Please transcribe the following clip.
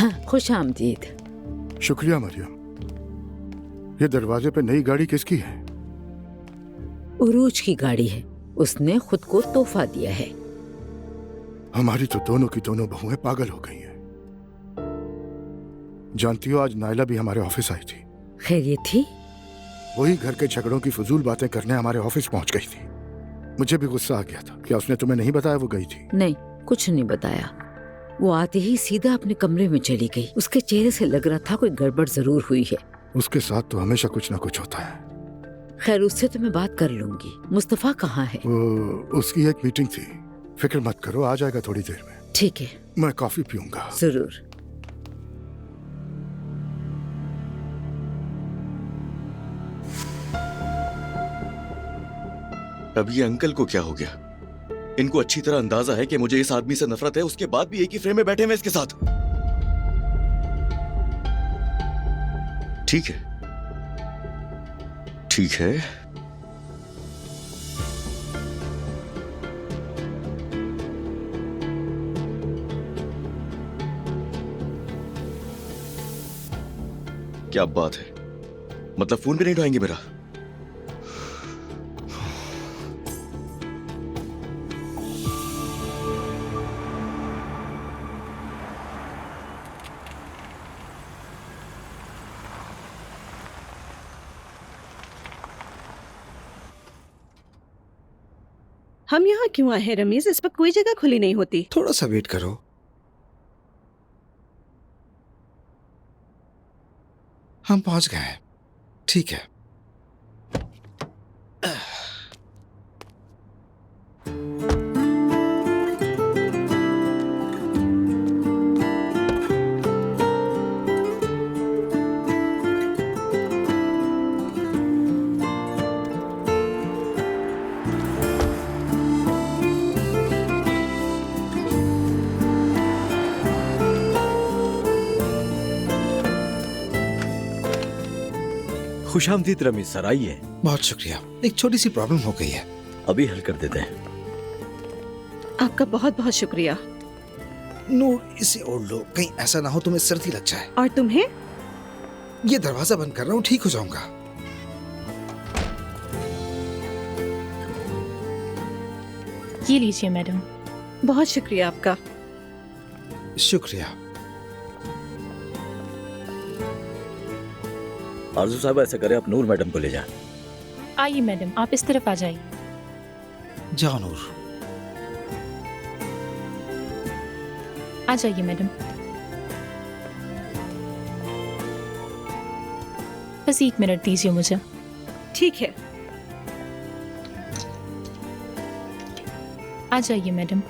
हाँ, खुश आमदीद। शुक्रिया मरियम। ये दरवाजे पे नई गाड़ी किसकी है? उरूज की गाड़ी है, उसने खुद को तोहफा दिया है। हमारी तो दोनों की दोनों बहुएं पागल हो गई हैं। जानती हो, आज नायला भी हमारे ऑफिस आई थी। खैरियत थी? वही घर के झगड़ों की फजूल बातें करने हमारे ऑफिस पहुंच गई थी। मुझे भी गुस्सा आ गया था। क्या उसने तुम्हें नहीं बताया वो गई थी? नहीं, कुछ नहीं बताया। वो आते ही सीधा अपने कमरे में चली गई। उसके चेहरे से लग रहा था कोई गड़बड़ जरूर हुई है। उसके साथ तो हमेशा कुछ ना कुछ होता है। खैर, उससे तो मैं बात कर लूंगी। मुस्तफा कहाँ है? वो उसकी एक मीटिंग थी। फिक्र मत करो, आ जाएगा थोड़ी देर में। ठीक है, मैं कॉफी पीऊंगा। जरूर। अब ये अंकल को क्या हो गया? इनको अच्छी तरह अंदाजा है कि मुझे इस आदमी से नफरत है, उसके बाद भी एक ही फ्रेम में बैठे हुए इसके साथ। ठीक है, ठीक है। क्या बात है? मतलब फोन भी नहीं उठाएंगे मेरा? हम यहाँ क्यों आए हैं रमीज? इस वक्त कोई जगह खुली नहीं होती। थोड़ा सा वेट करो। हम पहुंच गए हैं। ठीक है। खुशामदीद रमीज सर, आइए। बहुत शुक्रिया। एक छोटी सी प्रॉब्लम हो गई है। अभी हल कर देते हैं। आपका बहुत बहुत शुक्रिया। नूर, इसे ओढ़ लो, कहीं ऐसा ना हो तुम्हें सर्दी लग जाए। और तुम्हें? ये दरवाजा बंद कर रहा हूँ, ठीक हो जाऊंगा। ये लीजिए मैडम। बहुत शुक्रिया आपका। शुक्रिया। आरजू साहब, ऐसा करें आप नूर मैडम को ले जाएं। आइए मैडम, आप इस तरफ आ जाइए। जाओ नूर। आ जाइए मैडम। बस 1 मिनट दीजिए मुझे। ठीक है। आ जाइए मैडम।